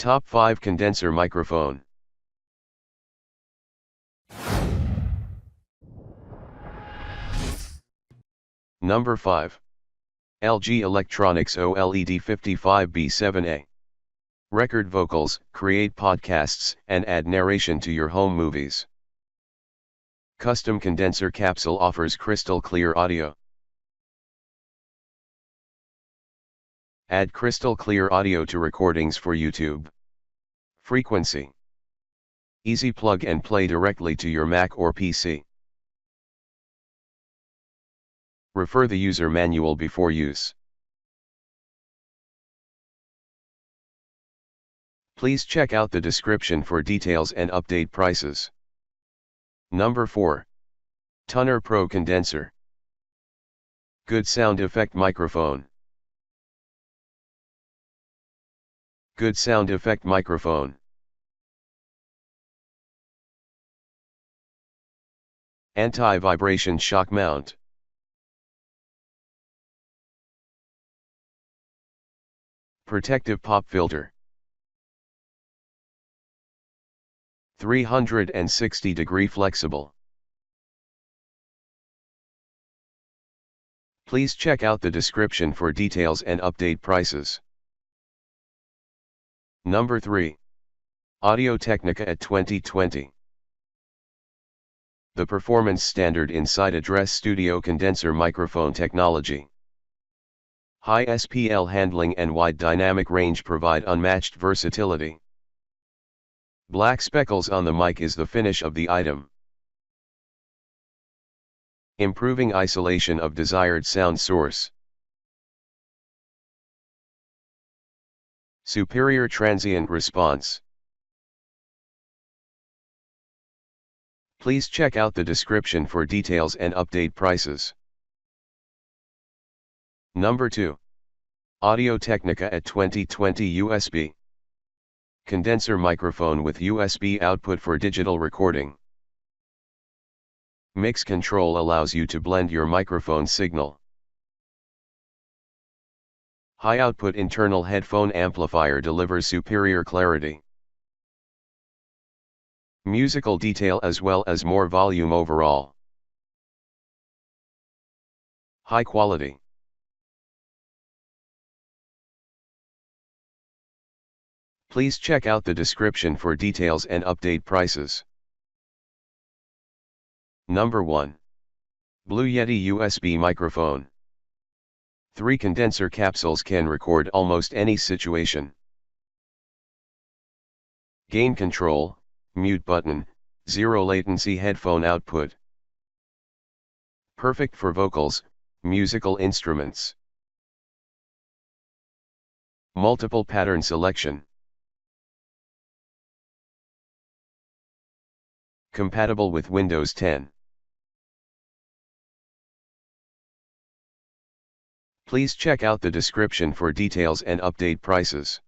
Top 5 Condenser Microphone. Number 5. LG Electronics OLED 55B7A. Record vocals, create podcasts, and add narration to your home movies. Custom condenser capsule offers crystal clear audio. Add crystal clear audio to recordings for YouTube. Frequency. Easy plug and play directly to your Mac or PC. Refer the user manual before use. Please check out the description for details and update prices. Number 4. Tuner Pro Condenser. Good sound effect microphone. Good sound effect microphone. Anti-vibration shock mount. Protective pop filter. 360-degree flexible. Please check out the description for details and update prices. Number 3. Audio-Technica at 2020. The performance standard inside Address Studio condenser microphone technology. High SPL handling and wide dynamic range provide unmatched versatility. Black speckles on the mic is the finish of the item. Improving isolation of desired sound source. Superior transient response. Please check out the description for details and update prices. Number 2. Audio-Technica at 2020 USB. Condenser microphone with USB output for digital recording. Mix control allows you to blend your microphone signal. High output internal headphone amplifier delivers superior clarity. Musical detail as well as more volume overall. High quality. Please check out the description for details and update prices. Number 1. Blue Yeti USB microphone. 3 condenser capsules can record almost any situation. Gain control, mute button, zero latency headphone output. Perfect for vocals, musical instruments. Multiple pattern selection. Compatible with Windows 10. Please check out the description for details and update prices.